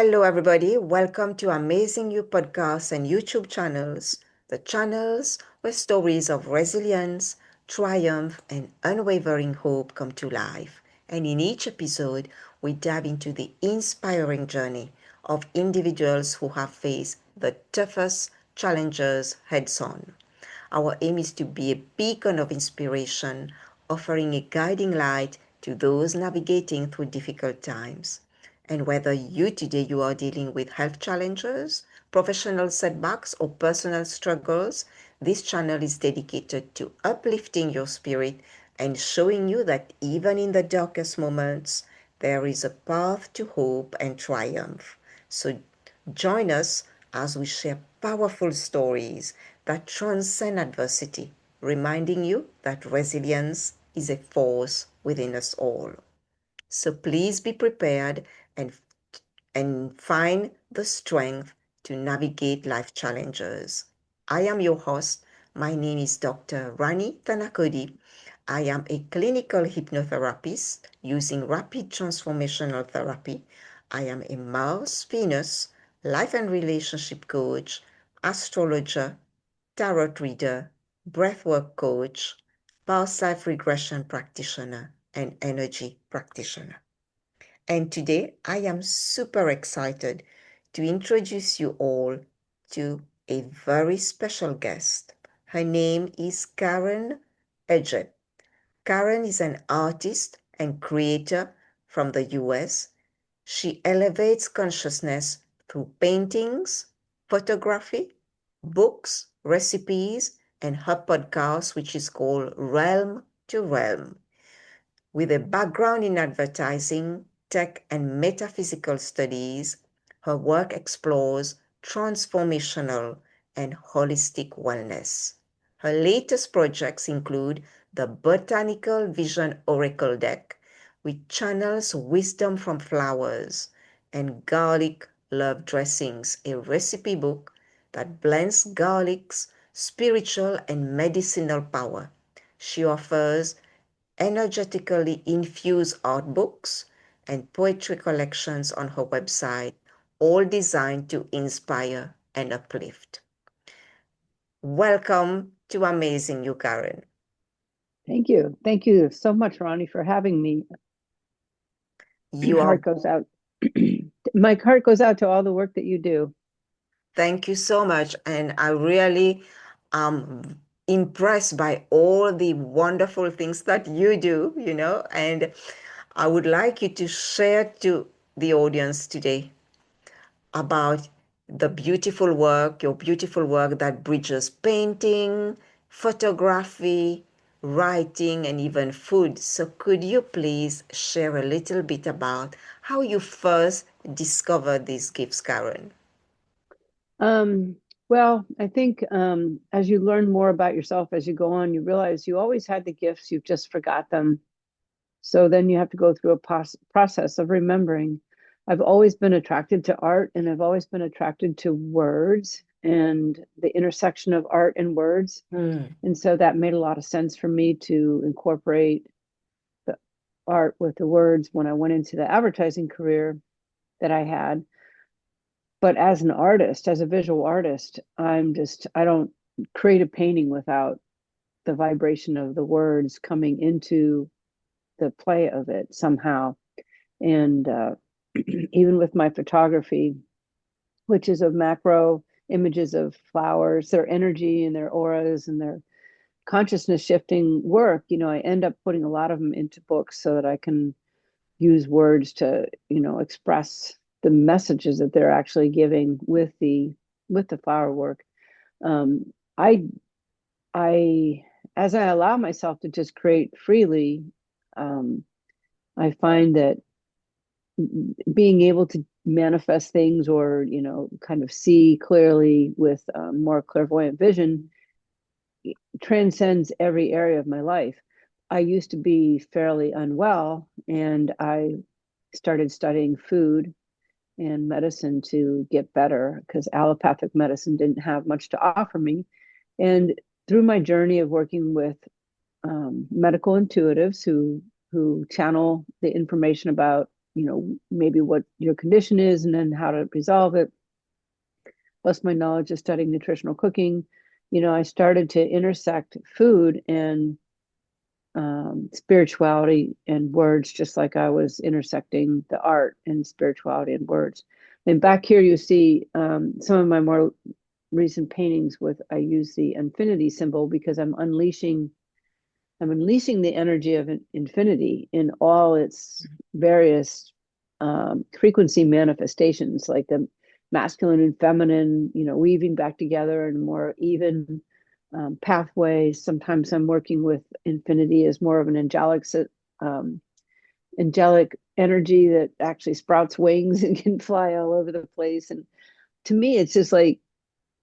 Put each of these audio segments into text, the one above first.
Hello, everybody. Welcome to Amazing You podcasts and YouTube channels, the channels where stories of resilience, triumph, and unwavering hope come to life. And in each episode, we dive into the inspiring journey of individuals who have faced the toughest challenges heads on. Our aim is to be a beacon of inspiration, offering a guiding light to those navigating through difficult times. And whether you are dealing with health challenges, professional setbacks, or personal struggles, this channel is dedicated to uplifting your spirit and showing you that even in the darkest moments, there is a path to hope and triumph. So join us as we share powerful stories that transcend adversity, reminding you that resilience is a force within us all. So please be prepared and, and find the strength to navigate life challenges. I am your host. My name is Dr. Rani Thanacoody. I am a clinical hypnotherapist using rapid transformational therapy. I am a Mars, Venus, life and relationship coach, astrologer, tarot reader, breathwork coach, past life regression practitioner, and energy practitioner. And today I am super excited to introduce you all to a very special guest. Her name is Karin Edgett. Karin is an artist and creator from the US. She elevates consciousness through paintings, photography, books, recipes, and her podcast, which is called Realm to Realm. With a background in advertising, tech, and metaphysical studies, her work explores transformational and holistic wellness. Her latest projects include the Botanical Vision Oracle Deck, which channels wisdom from flowers, and Garlic Love Dressings, a recipe book that blends garlic's spiritual and medicinal power. She offers energetically infused art books and poetry collections on her website, all designed to inspire and uplift. Welcome to Amazing You, Karin. Thank you. Thank you so much, Ronnie, for having me. You are. My heart goes out to all the work that you do. Thank you so much. And I really am impressed by all the wonderful things that you do, and I would like you to share to the audience today about your beautiful work that bridges painting, photography, writing, and even food. So could you please share a little bit about how you first discovered these gifts, Karin? Well, I think as you learn more about yourself as you go on, you realize you always had the gifts, you've just forgot them. So then you have to go through a process of remembering. I've always been attracted to art, and I've always been attracted to words and the intersection of art and words. And so that made a lot of sense for me to incorporate the art with the words when I went into the advertising career that I had. But as an artist, as a visual artist, I don't create a painting without the vibration of the words coming into the play of it somehow. And even with my photography, which is of macro images of flowers, their energy and their auras and their consciousness shifting work, I end up putting a lot of them into books so that I can use words to, express the messages that they're actually giving with the flower work. I as I allow myself to just create freely, I find that being able to manifest things or kind of see clearly with more clairvoyant vision transcends every area of my life. I used to be fairly unwell, and I started studying food and medicine to get better because allopathic medicine didn't have much to offer me. And through my journey of working with medical intuitives who channel the information about maybe what your condition is and then how to resolve it, plus my knowledge of studying nutritional cooking. I started to intersect food and spirituality and words, just like I was intersecting the art and spirituality and words. And back here, you see some of my more recent paintings I use the infinity symbol because I'm unleashing the energy of infinity in all its various frequency manifestations, like the masculine and feminine, weaving back together in a more even pathway. Sometimes I'm working with infinity as more of an angelic energy that actually sprouts wings and can fly all over the place. And to me, it's just like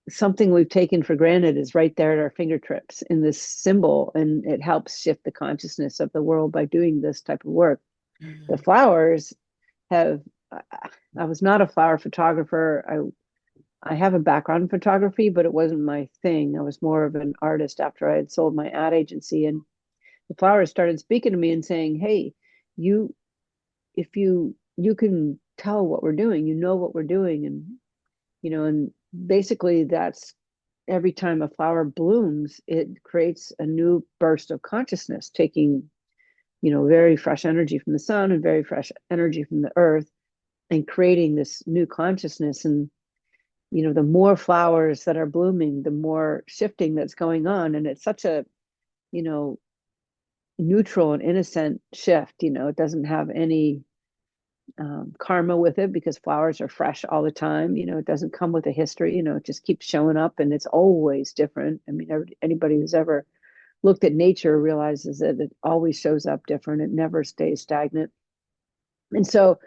something we've taken for granted is right there at our fingertips in this symbol, and it helps shift the consciousness of the world by doing this type of work. The flowers have, I was not a flower photographer. I have a background in photography, but it wasn't my thing. I was more of an artist after I had sold my ad agency, and the flowers started speaking to me and saying, "Hey, if you can tell what we're doing, what we're doing." And basically that's every time a flower blooms, it creates a new burst of consciousness, taking, very fresh energy from the sun and very fresh energy from the earth and creating this new consciousness. And, the more flowers that are blooming, the more shifting that's going on. And it's such a, you know, neutral and innocent shift. It doesn't have any karma with it because flowers are fresh all the time. It doesn't come with a history. It just keeps showing up and it's always different. I mean, anybody who's ever looked at nature realizes that it always shows up different. It never stays stagnant. And so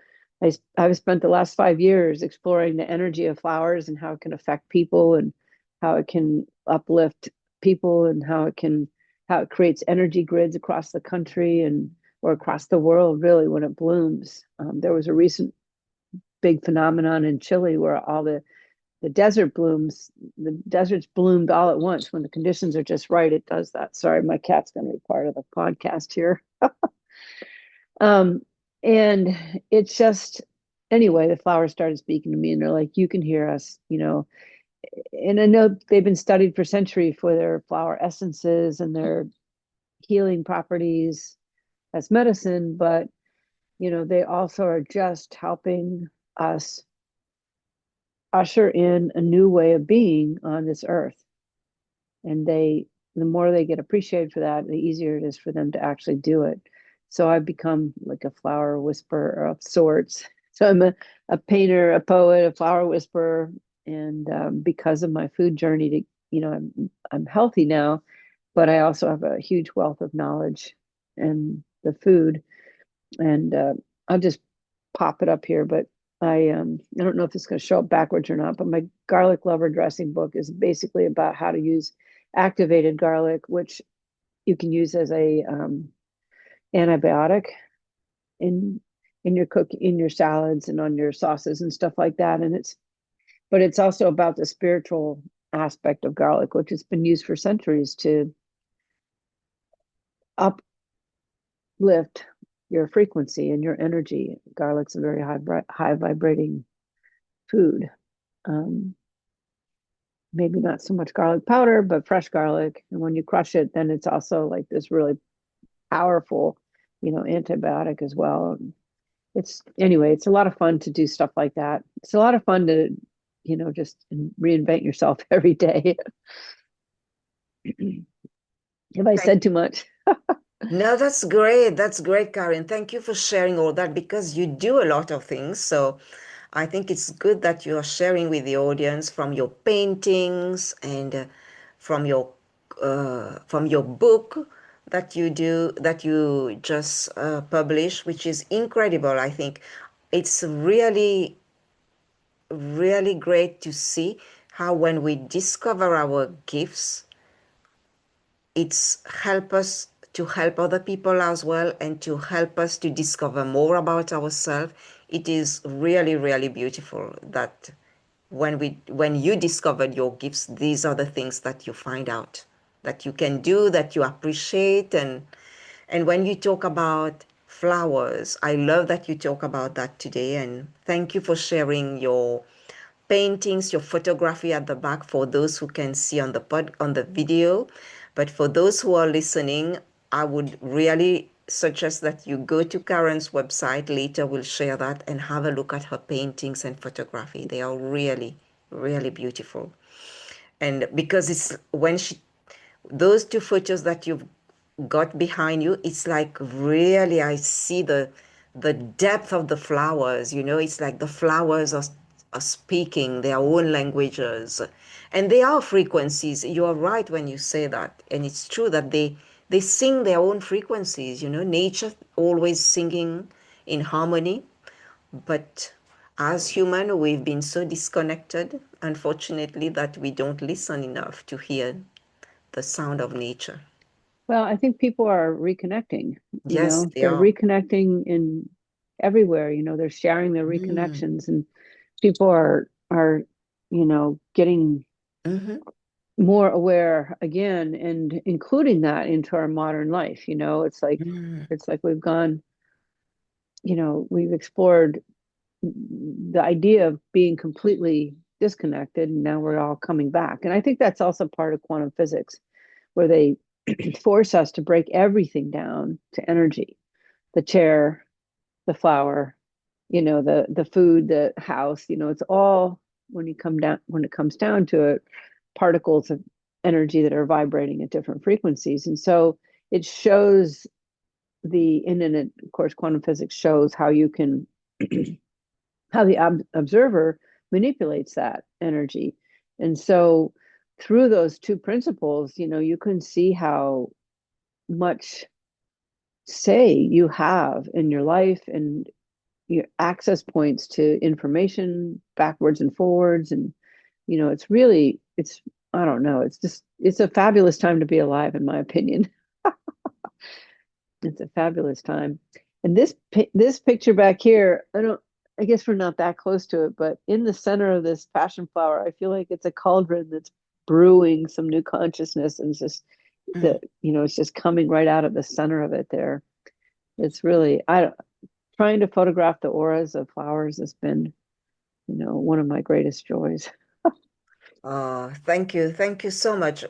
I've spent the last 5 years exploring the energy of flowers and how it can affect people and how it can uplift people and how it creates energy grids across the country or across the world, really, when it blooms. There was a recent big phenomenon in Chile where all the deserts bloomed all at once. When the conditions are just right, it does that. Sorry, my cat's going to be part of the podcast here. And it's just, anyway, the flowers started speaking to me and they're like, you can hear us, and I know they've been studied for centuries for their flower essences and their healing properties as medicine, but they also are just helping us usher in a new way of being on this earth. And the more they get appreciated for that, the easier it is for them to actually do it. So I've become like a flower whisperer of sorts. So I'm a painter, a poet, a flower whisperer. And because of my food journey I'm healthy now, but I also have a huge wealth of knowledge and the food. And I'll just pop it up here, but I don't know if it's going to show up backwards or not, but my garlic lover dressing book is basically about how to use activated garlic, which you can use as a antibiotic in your salads and on your sauces and stuff like that. And it's also about the spiritual aspect of garlic, which has been used for centuries to uplift your frequency and your energy. Garlic's a very high vibrating food. Maybe not so much garlic powder, but fresh garlic. And when you crush it, then it's also like this really powerful, antibiotic as well. It's a lot of fun to do stuff like that. It's a lot of fun to, just reinvent yourself every day. Have I said too much? No, that's great. That's great, Karin. Thank you for sharing all that because you do a lot of things. So I think it's good that you are sharing with the audience from your paintings and from your book that you just published, which is incredible. I think it's really, really great to see how when we discover our gifts, it's help us to help other people as well and to help us to discover more about ourselves. It is really, really beautiful that when you discovered your gifts, these are the things that you find out that you can do, that you appreciate. And when you talk about flowers. I love that you talk about that today, and thank you for sharing your paintings, your photography at the back for those who can see on the video. But for those who are listening, I would really suggest that you go to Karen's website. Later, we'll share that and have a look at her paintings and photography. They are really, really beautiful. And because it's when she those two photos that you've got behind you, it's like really I see the depth of the flowers. It's like the flowers are speaking their own languages, and they are frequencies. You are right when you say that, and it's true that they sing their own frequencies. Nature always singing in harmony, but as human, we've been so disconnected, unfortunately, that we don't listen enough to hear the sound of nature. Well, I think people are reconnecting, Yes, they they're are. reconnecting in everywhere, they're sharing their Mm. reconnections, and people are, getting Hmm. more aware again and including that into our modern life. Mm. It's like we've gone, we've explored the idea of being completely disconnected, and now we're all coming back. And I think that's also part of quantum physics, where they force us to break everything down to energy: the chair, the flower, the food, the house. It's all, when it comes down to it, particles of energy that are vibrating at different frequencies. And so it shows and of course, quantum physics shows how you can how the observer manipulates that energy. And so through those two principles, you can see how much say you have in your life, and your access points to information backwards and forwards. And it's, I don't know, it's a fabulous time to be alive, in my opinion. It's a fabulous time. And this picture back here, I guess we're not that close to it, but in the center of this passion flower, I feel like it's a cauldron that's brewing some new consciousness, and it's just Mm. it's just coming right out of the center of it there. It's really, I trying to photograph the auras of flowers has been, one of my greatest joys. Thank you. Thank you so much.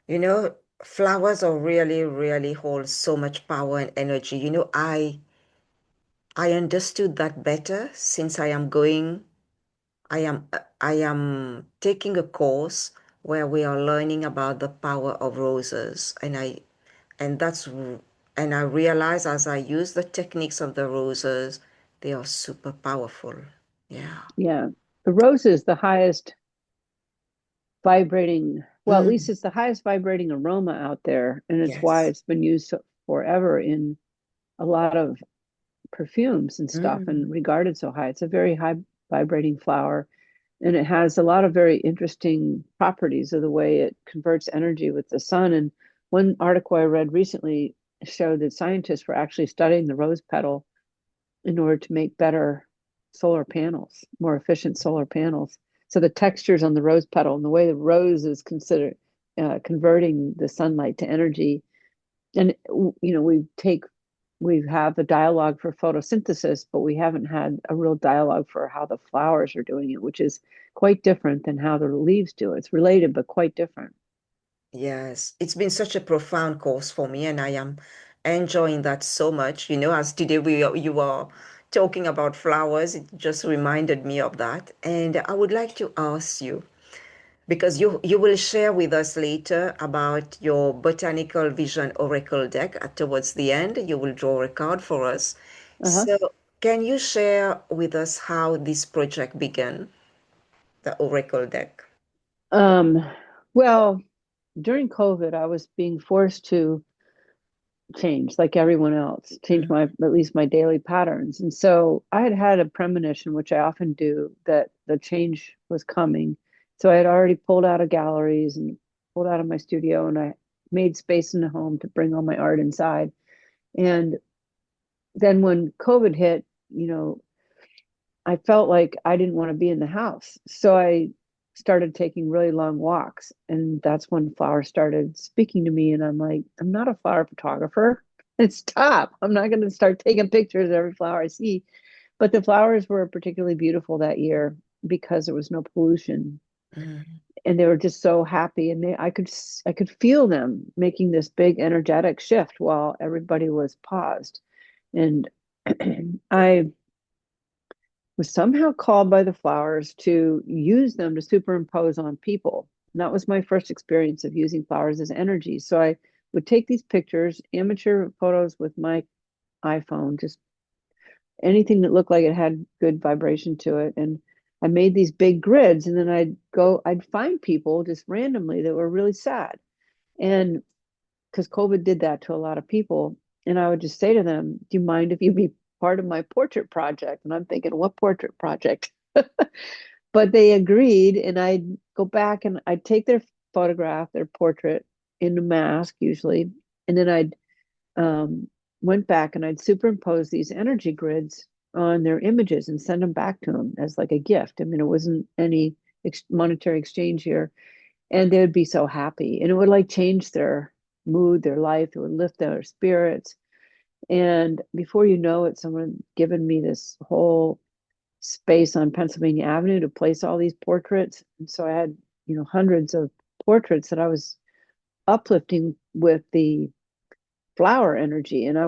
You know, Flowers are really, really hold so much power and energy. I understood that better since I am taking a course where we are learning about the power of roses, and that's and I realize as I use the techniques of the roses, they are super powerful. Yeah. Yeah. The rose is the highest vibrating, well, at least Mm. it's the highest vibrating aroma out there. And it's why Yes. it's been used forever in a lot of perfumes and stuff, Mm. and regarded so high. It's a very high vibrating flower. And it has a lot of very interesting properties of the way it converts energy with the sun. And one article I read recently showed that scientists were actually studying the rose petal in order to make better solar panels, more efficient solar panels. So the textures on the rose petal and the way the rose is considered converting the sunlight to energy. And we have the dialogue for photosynthesis, but we haven't had a real dialogue for how the flowers are doing it, which is quite different than how the leaves do it. It's related, but quite different. Yes, it's been such a profound course for me, and I am enjoying that so much. As today you are talking about flowers, it just reminded me of that. And I would like to ask you, because you will share with us later about your Botanical Vision Oracle Deck. Towards the end, you will draw a card for us. Uh-huh. So, can you share with us how this project began, the Oracle Deck? Um, well, during COVID, I was being forced to change, like everyone else, change Mm. my at least my daily patterns. And so I had had a premonition, which I often do, that the change was coming. So I had already pulled out of galleries and pulled out of my studio, and I made space in the home to bring all my art inside. And then when COVID hit, I felt like I didn't want to be in the house. So I started taking really long walks. And that's when flowers started speaking to me. And I'm like, I'm not a flower photographer. stop. I'm not going to start taking pictures of every flower I see. But the flowers were particularly beautiful that year because there was no pollution, Mm. and they were just so happy. And I could feel them making this big energetic shift while everybody was paused. And I was somehow called by the flowers to use them to superimpose on people. And that was my first experience of using flowers as energy. So I would take these pictures, amateur photos with my iPhone, just anything that looked like it had good vibration to it. And I made these big grids, and then I'd find people just randomly that were really sad. And because COVID did that to a lot of people. And I would just say to them, do you mind if you be part of my portrait project? And I'm thinking, what portrait project? But they agreed, and I'd go back and I'd take their photograph, their portrait in a mask usually, and then I'd um, went back and I'd superimpose these energy grids on their images and send them back to them as like a gift. I mean, it wasn't any monetary exchange here, and they would be so happy, and it would like change their mood, their life. It would lift their spirits. And before you know it, someone given me this whole space on Pennsylvania Avenue to place all these portraits. And so I had, hundreds of portraits that I was uplifting with the flower energy. And I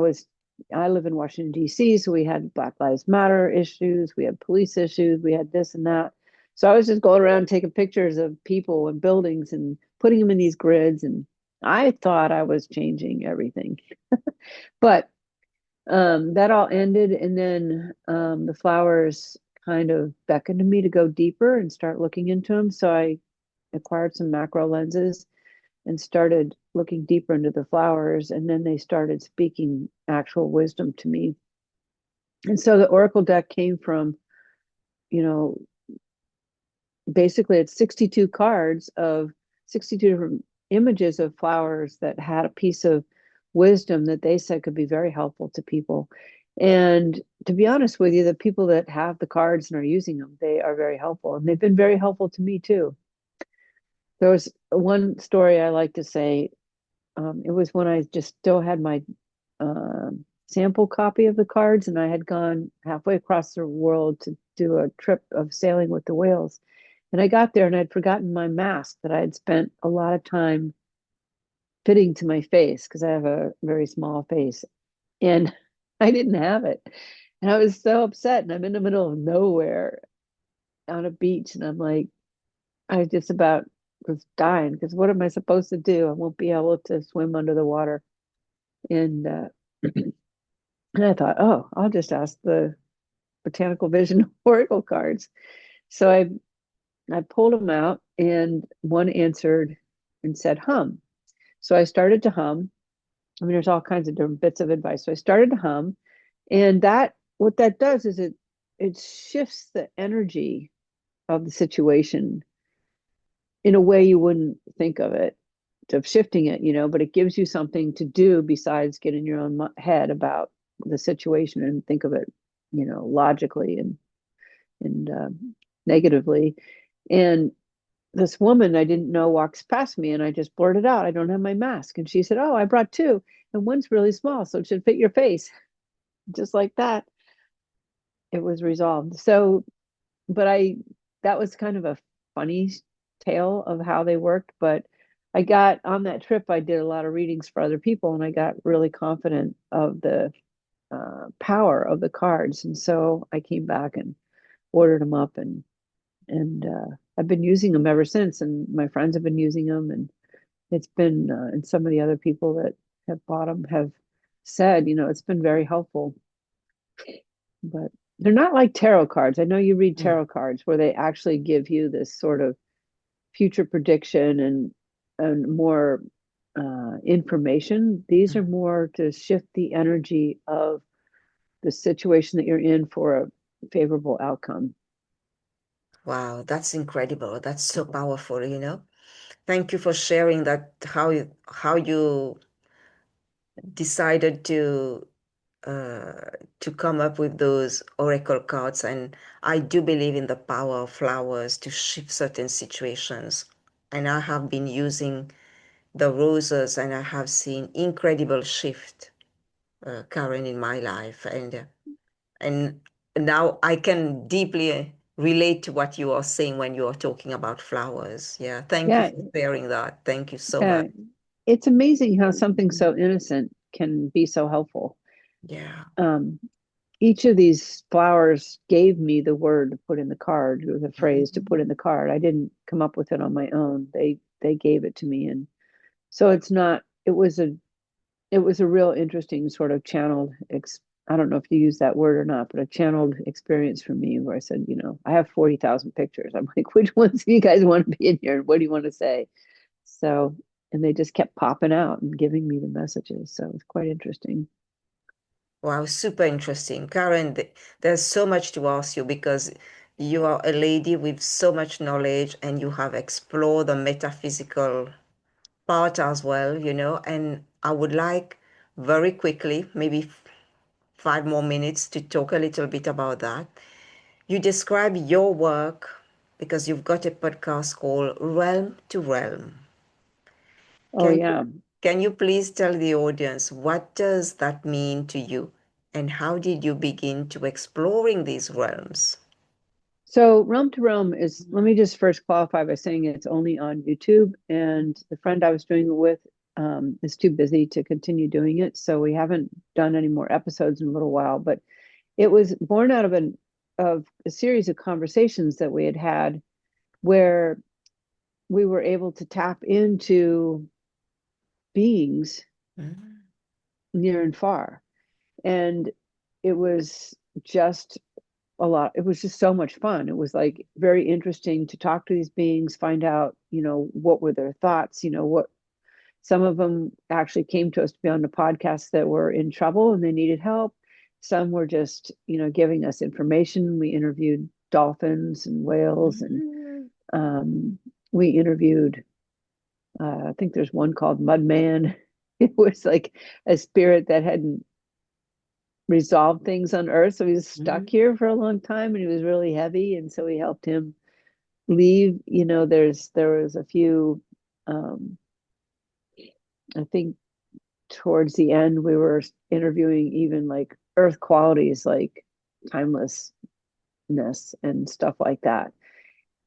live in Washington, D.C., so we had Black Lives Matter issues, we had police issues, we had this and that. So I was just going around taking pictures of people and buildings and putting them in these grids. And I thought I was changing everything. But that all ended. And then the flowers kind of beckoned to me to go deeper and start looking into them. So I acquired some macro lenses and started looking deeper into the flowers. And then they started speaking actual wisdom to me. And so the Oracle deck came from, you know, basically it's 62 cards of 62 different images of flowers that had a piece of wisdom that they said could be very helpful to people. And to be honest with you, the people that have the cards and are using them, they are very helpful. And they've been very helpful to me too. There was one story I like to say. It was when I just still had my sample copy of the cards, and I had gone halfway across the world to do a trip of sailing with the whales. And I got there and I'd forgotten my mask that I had spent a lot of time fitting to my face because I have a very small face. And I didn't have it. And I was so upset. And I'm in the middle of nowhere on a beach. And I'm like, I just about was dying because what am I supposed to do? I won't be able to swim under the water. And and I thought, oh, I'll just ask the Botanical Vision Oracle cards. So I pulled them out, and one answered and said, hum. So I started to hum. I mean, there's all kinds of different bits of advice. So I started to hum, and that what that does is it shifts the energy of the situation in a way you wouldn't think of it, of shifting it, but it gives you something to do besides get in your own head about the situation and think of it, logically and negatively. And this woman I didn't know walks past me, and I just blurted out, I don't have my mask. And she said, oh, I brought two, and one's really small, so it should fit your face. Just like that, it was resolved. So, but that was kind of a funny tale of how they worked. But I got on that trip, I did a lot of readings for other people, and I got really confident of the power of the cards. And so I came back and ordered them up, and I've been using them ever since. And my friends have been using them, and it's been, and some of the other people that have bought them have said, it's been very helpful. But they're not like tarot cards. I know you read Mm. tarot cards where they actually give you this sort of future prediction and more information. These are more to shift the energy of the situation that you're in for a favorable outcome. Wow, that's incredible. That's so powerful. Thank you for sharing that, how you decided uh, to come up with those oracle cards. And I do believe in the power of flowers to shift certain situations. And I have been using the roses, and I have seen incredible shift Karen, in my life, and now I can deeply relate to what you are saying when you are talking about flowers. Yeah, thank you Yeah, for sharing that. Thank you so much. yeah. It's amazing how something so innocent can be so helpful. Yeah. Um, each of these flowers gave me the word to put in the card, or the phrase to put in the card. I didn't come up with it on my own. They gave it to me, and so it's not. It was a real interesting sort of channeled. I don't know if you use that word or not, but a channeled experience for me where I said, I have 40,000 pictures. I'm like, which ones do you guys want to be in here? What do you want to say? So, and they just kept popping out and giving me the messages. So it's quite interesting. Wow, super interesting. Karen, there's so much to ask you because you are a lady with so much knowledge and you have explored the metaphysical part as well, and I would like very quickly, maybe 5 more minutes to talk a little bit about that. You describe your work because you've got a podcast called Realm to Realm. Oh, Can yeah. can you please tell the audience what does that mean to you and how did you begin to exploring these realms? So Realm to Realm is, let me just first qualify by saying it's only on YouTube. And the friend I was doing it with is too busy to continue doing it. So we haven't done any more episodes in a little while. But it was born out of of a series of conversations that we had had where we were able to tap into beings Mm. near and far. And it was just it was just so much fun. It was like very interesting to talk to these beings, find out, what were their thoughts, what some of them actually came to us to be on the podcast that were in trouble and they needed help. Some were just, giving us information. We interviewed dolphins and whales, and Mm. we interviewed, I think there's one called Mudman. It was like a spirit that hadn't resolved things on Earth. So he was stuck Mm. here for a long time and he was really heavy. And so we helped him leave. There was a few, um, I think towards the end, we were interviewing even like Earth qualities like timelessness and stuff like that.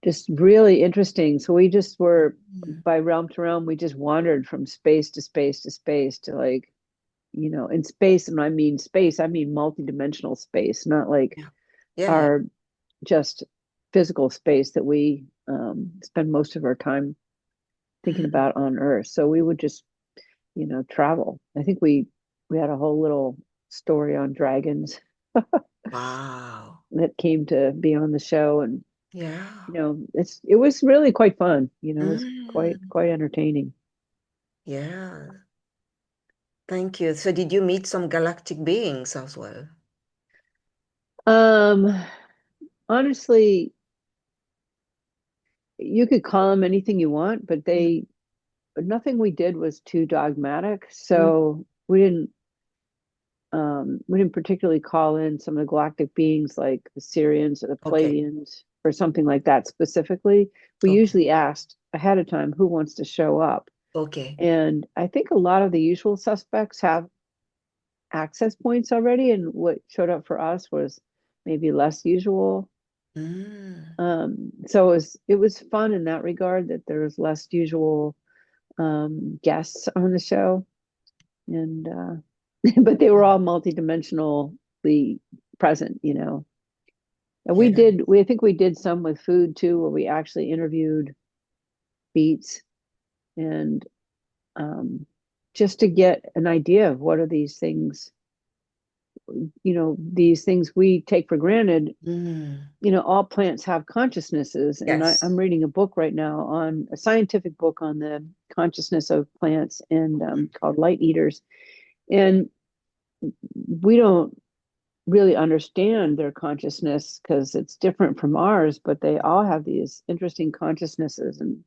Just really interesting. So we just were, Mm. by realm to realm, we just wandered from space to space to space to like, in space. And I mean space, I mean multidimensional space, not like Yeah. Yeah. our just physical space that we spend most of our time thinking Mm. about on Earth. So we would just, travel. I think we had a whole little story on dragons Wow. that came to be on the show, and Yeah. it was really quite fun. It was Mm. quite entertaining. Yeah. Thank you. So did you meet some galactic beings as well? Um, honestly, you could call them anything you want, but Yeah. nothing we did was too dogmatic. Mm. So we didn't particularly call in some of the galactic beings like the Syrians or the Okay. Pleiadians or something like that specifically. We Okay. usually asked ahead of time who wants to show up. Okay. And I think a lot of the usual suspects have access points already. And what showed up for us was maybe less usual. Mm. So it was fun in that regard that there was less usual guests on the show. And but they were all multidimensionally present. And Yeah. I think we did some with food too, where we actually interviewed beets and um, just to get an idea of what are these things we take for granted. Mm. All plants have consciousnesses. And I'm Yes. reading a book right now, on a scientific book on the consciousness of plants, and called Light Eaters. And we don't really understand their consciousness because it's different from ours, but they all have these interesting consciousnesses. And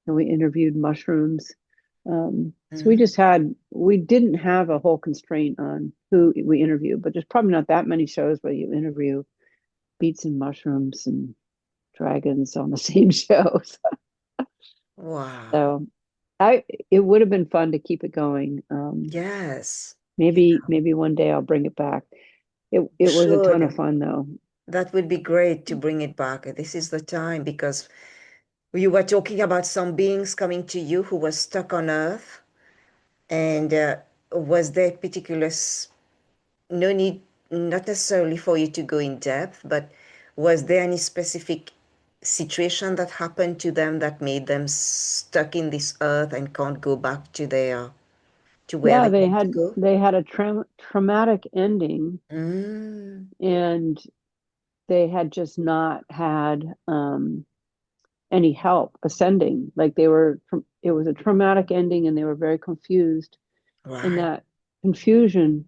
we interviewed mushrooms. So Mm. we didn't have a whole constraint on who we interview, but there's probably not that many shows where you interview beets and mushrooms and dragons on the same shows. Wow. So I it would have been fun to keep it going. Yes. Maybe one day I'll bring it back. It was a ton of Should. fun though. That would be great to bring it back. This is the time because you were talking about some beings coming to you who were stuck on Earth. And was there particular, no need, not necessarily for you to go in depth, but was there any specific situation that happened to them that made them stuck in this earth and can't go back to to where Yeah, they want to go? they had a traumatic ending, Mm, and they had just not had any help ascending. Like it was a traumatic ending, and they were very confused. And right. that confusion,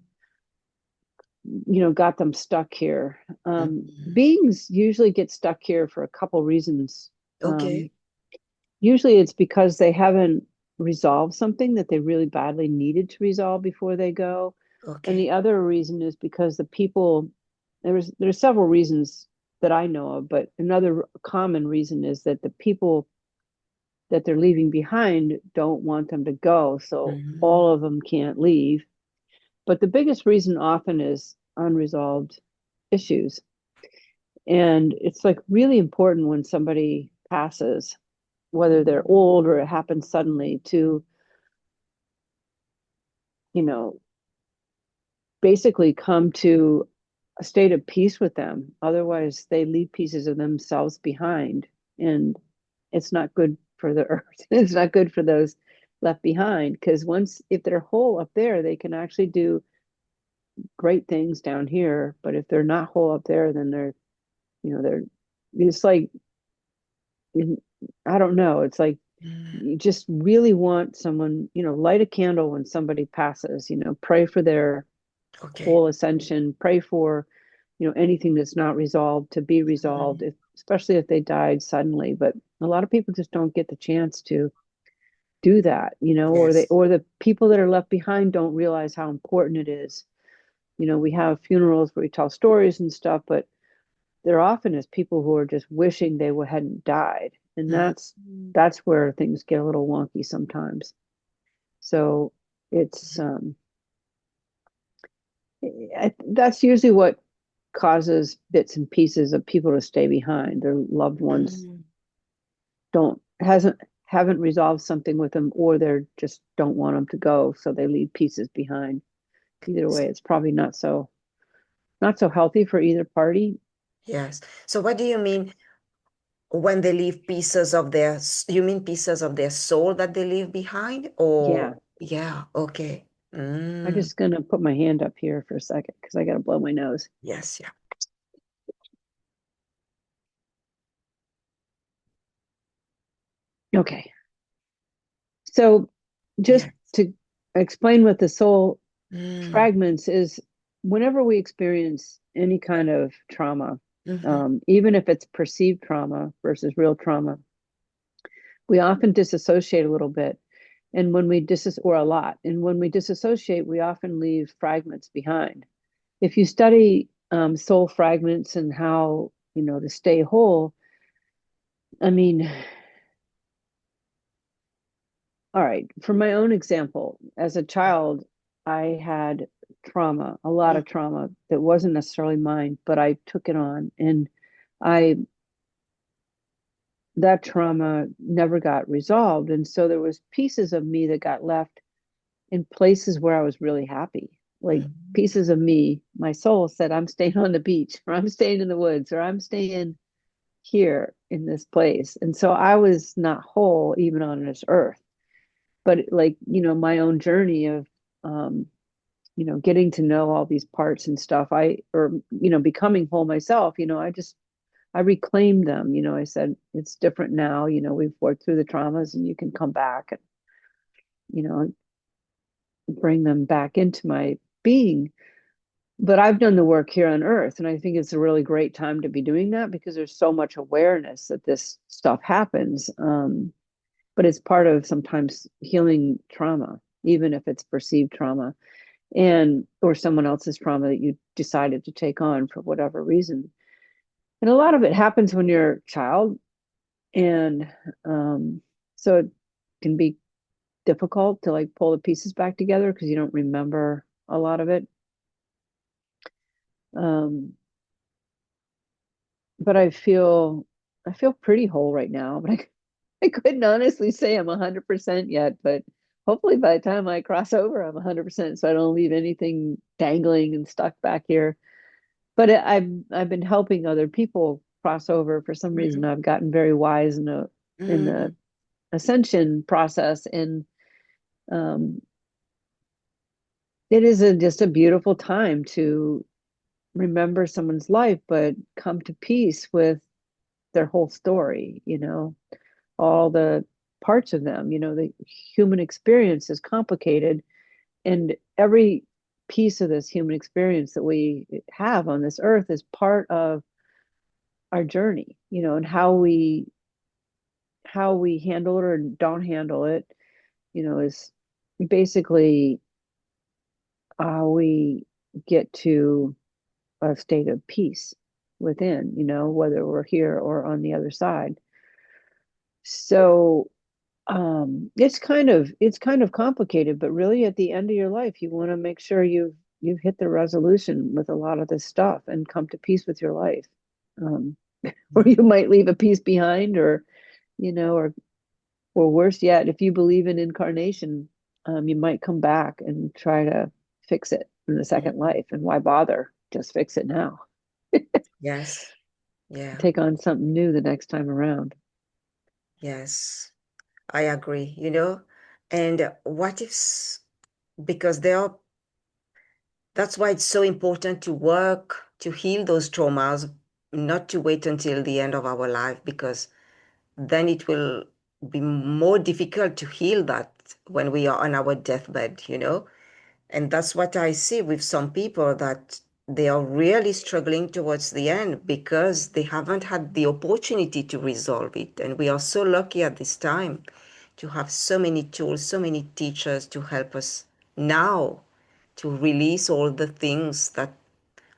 got them stuck here. Mhm. Beings usually get stuck here for a couple reasons. Um, Okay. Usually it's because they haven't resolved something that they really badly needed to resolve before they go. And Okay. the other reason is because the people, there's several reasons that I know of, but another common reason is that the people that they're leaving behind don't want them to go. So Mhm. all of them can't leave. But the biggest reason often is unresolved issues. And it's like really important when somebody passes, whether they're old or it happens suddenly, to, you know, basically come to a state of peace with them. Otherwise, they leave pieces of themselves behind. And it's not good for the earth. It's not good for those left behind. Because if they're whole up there, they can actually do great things down here. But if they're not whole up there, then they're, it's like, I don't know. It's like Mm. you just really want someone, light a candle when somebody passes, pray for their Okay. whole ascension, pray for, anything that's not resolved to be resolved, Mhm. especially if they died suddenly. But a lot of people just don't get the chance to do that, Yes. or the people that are left behind don't realize how important it is. We have funerals where we tell stories and stuff, but there often is people who are just wishing they hadn't died, and Mhm. that's where things get a little wonky sometimes. So it's that's usually what causes bits and pieces of people to stay behind. Their loved ones Mhm. don't hasn't haven't resolved something with them, or they're just don't want them to go, so they leave pieces behind. Either way, it's probably not so healthy for either party. Yes. So what do you mean when they leave pieces of you mean pieces of their soul that they leave behind? Yeah, Or, yeah, okay. I'm Mm, just gonna put my hand up here for a second because I gotta blow my nose. yes, yeah. Okay, so just Yes. to explain what the soul Mm, fragments is, whenever we experience any kind of trauma, mhm, even if it's perceived trauma versus real trauma, we often disassociate a little bit. And when we or a lot, and when we disassociate, we often leave fragments behind. If you study soul fragments and how, to stay whole, I mean, all right, for my own example, as a child, I had trauma, a lot mm, of trauma that wasn't necessarily mine, but I took it on. And I, that trauma never got resolved. And so there was pieces of me that got left in places where I was really happy. Like mhm. pieces of me, my soul said, I'm staying on the beach, or I'm staying in the woods, or I'm staying here in this place. And so I was not whole even on this earth. But like, my own journey of um, getting to know all these parts and stuff, becoming whole myself, I reclaimed them. I said, it's different now. We've worked through the traumas, and you can come back and, you know, bring them back into my being. But I've done the work here on earth, and I think it's a really great time to be doing that because there's so much awareness that this stuff happens. But it's part of sometimes healing trauma, even if it's perceived trauma, and or someone else's trauma that you decided to take on for whatever reason. And a lot of it happens when you're a child, and so it can be difficult to like pull the pieces back together because you don't remember a lot of it. Um, but I feel pretty whole right now, but I couldn't honestly say I'm 100% yet, but hopefully by the time I cross over, I'm 100%, so I don't leave anything dangling and stuck back here. But I've been helping other people cross over. For some reason, I've gotten very wise in the Mm, ascension process, and um, it is just a beautiful time to remember someone's life, but come to peace with their whole story, all the parts of them. The human experience is complicated, and every piece of this human experience that we have on this earth is part of our journey, and how we handle it or don't handle it, is basically how we get to a state of peace within, whether we're here or on the other side. So it's kind of complicated, but really at the end of your life, you want to make sure you've hit the resolution with a lot of this stuff and come to peace with your life. Um, or mm, you might leave a piece behind, or or worse yet, if you believe in incarnation, you might come back and try to fix it in the second mm. life. And why bother? Just fix it now. Yes. Yeah. Take on something new the next time around. Yes. I agree, And what if, because that's why it's so important to work to heal those traumas, not to wait until the end of our life, because then it will be more difficult to heal that when we are on our deathbed. And that's what I see with some people, that they are really struggling towards the end because they haven't had the opportunity to resolve it. And we are so lucky at this time to have so many tools, so many teachers to help us now to release all the things that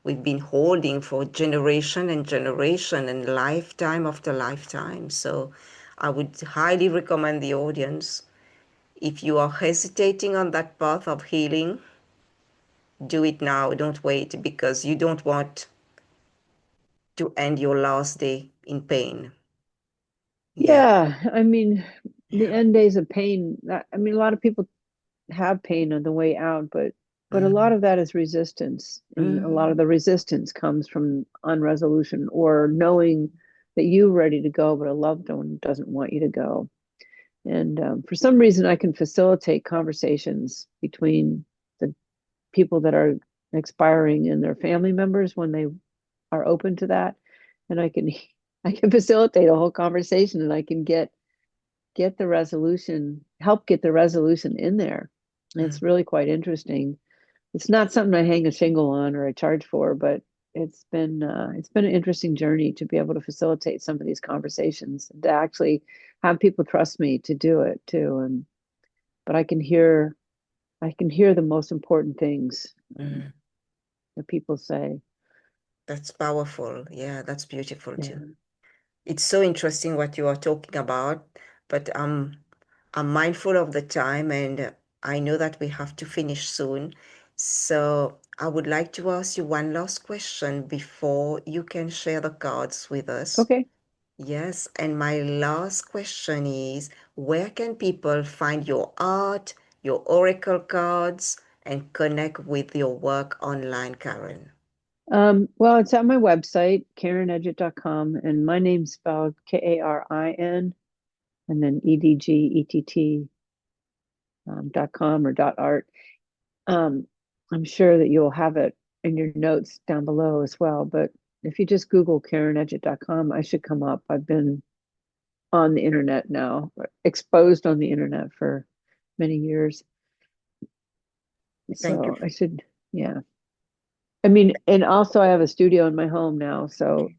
we've been holding for generation and generation and lifetime after lifetime. So I would highly recommend the audience, if you are hesitating on that path of healing, do it now. Don't wait, because you don't want to end your last day in pain. Yeah. Yeah, I mean, the Yeah. end days of pain. I mean, a lot of people have pain on the way out, but a lot Mm, of that is resistance, and a lot of mm, the resistance comes from unresolution or knowing that you're ready to go, but a loved one doesn't want you to go. And for some reason, I can facilitate conversations between the people that are expiring and their family members when they are open to that, and I can facilitate a whole conversation, and I can get the resolution, help get the resolution in there. And it's mm, really quite interesting. It's not something I hang a shingle on or I charge for, but it's been an interesting journey to be able to facilitate some of these conversations and to actually have people trust me to do it too. And but I can hear the most important things mm. that people say. That's powerful. Yeah, that's beautiful too. Yeah. It's so interesting what you are talking about, but I'm mindful of the time, and I know that we have to finish soon. So I would like to ask you one last question before you can share the cards with us. Okay. Yes, and my last question is, where can people find your art, your oracle cards, and connect with your work online, Karen? Well, it's at my website, karinedgett.com, and my name's spelled Karin, and then EDGETT .com or .art. Um, I'm sure that you'll have it in your notes down below as well. But if you just Google karinedgett.com, I should come up. I've been on the internet now, exposed on the internet for many years. Thank you. So I should, yeah. I mean, and also I have a studio in my home now. So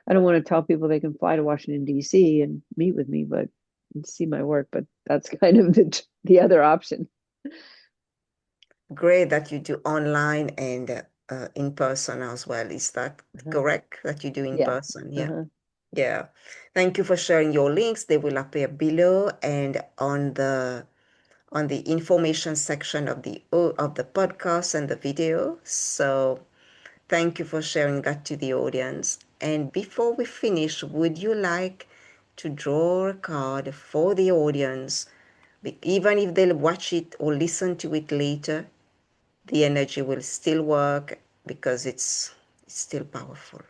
I don't want to tell people they can fly to Washington, D.C. and meet with me, but and see my work. But that's kind of the other option. Great that you do online and in person as well. Is that Uh-huh. correct? That you do in Yeah. person? Yeah. Uh-huh. Yeah. Thank you for sharing your links. They will appear below and on the information section of the podcast and the video. So thank you for sharing that to the audience. And before we finish, would you like to draw a card for the audience? Even if they'll watch it or listen to it later, the energy will still work because it's still powerful.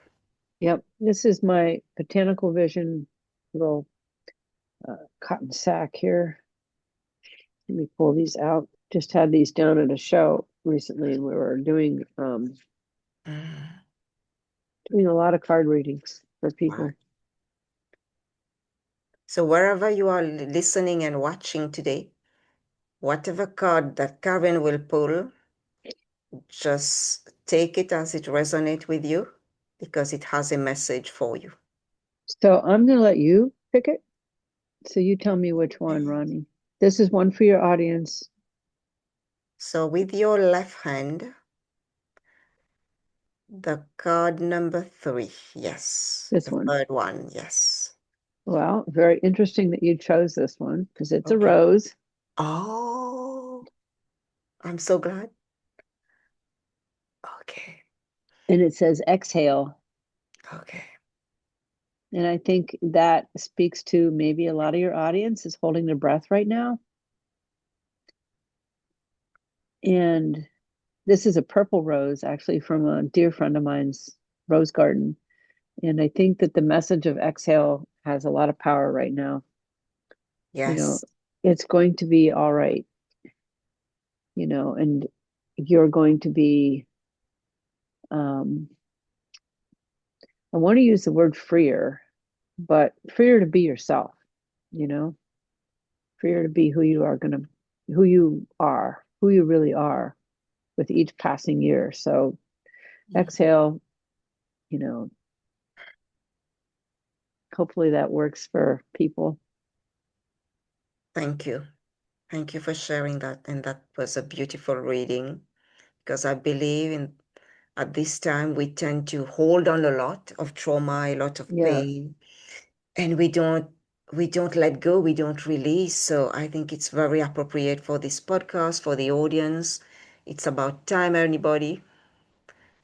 Yep. This is my Botanical Vision little cotton sack here. Let me pull these out. Just had these down at a show recently, and we were doing a lot of card readings for people. Wow. So wherever you are listening and watching today, whatever card that Karin will pull, just take it as it resonates with you because it has a message for you. So I'm going to let you pick it. So you tell me which one, Rani. This is one for your audience. So with your left hand, the card number 3, yes. This The one. third one, yes. Well, very interesting that you chose this one because it's a Okay. rose. Oh, I'm so glad. Okay. And it says exhale. Okay. And I think that speaks to maybe a lot of your audience is holding their breath right now. And this is a purple rose, actually, from a dear friend of mine's rose garden. And I think that the message of exhale has a lot of power right now. Yes. It's going to be all right, and you're going to be, I want to use the word freer, but freer to be yourself, freer to be who you really are with each passing year. So exhale, hopefully that works for people. Thank you. Thank you for sharing that. And that was a beautiful reading because I believe at this time we tend to hold on a lot of trauma, a lot of Yeah. pain, and we don't let go, we don't release. So I think it's very appropriate for this podcast, for the audience. It's about time, everybody,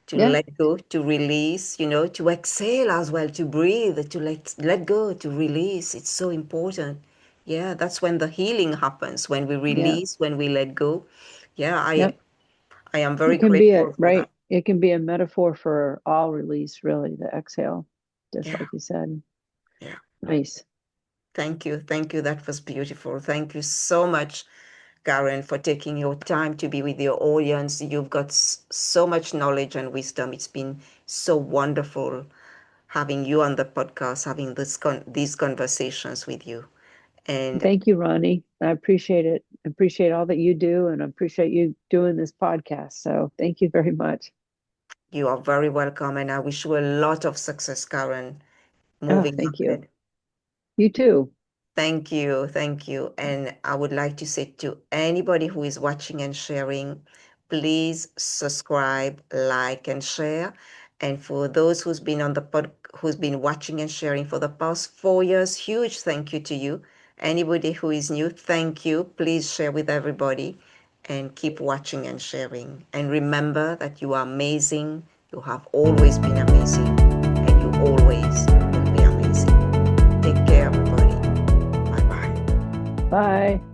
to Yeah. let go, to release, to exhale as well, to breathe, to let go, to release. It's so important. Yeah, that's when the healing happens, when we Yeah. release, when we let go. Yeah, I Yep. I am very It can be grateful for that. it can be a metaphor for all release, really, the exhale, just Yeah, like you said. yeah. Nice. Thank you. Thank you. That was beautiful. Thank you so much, Karen, for taking your time to be with your audience. You've got so much knowledge and wisdom. It's been so wonderful having you on the podcast, having these conversations with you. And Thank you, Rani. I appreciate it. I appreciate all that you do, and I appreciate you doing this podcast. So thank you very much. you are very welcome. And I wish you a lot of success, Karen, Oh, moving thank you. ahead. You too. Thank you. Thank you. And I would like to say to anybody who is watching and sharing, please subscribe, like, and share. And for those who's been watching and sharing for the past 4 years, huge thank you to you. Anybody who is new, thank you. Please share with everybody and keep watching and sharing. And remember that you are amazing. You have always been amazing, and you always will be amazing. Take care, everybody. Bye-bye. Bye.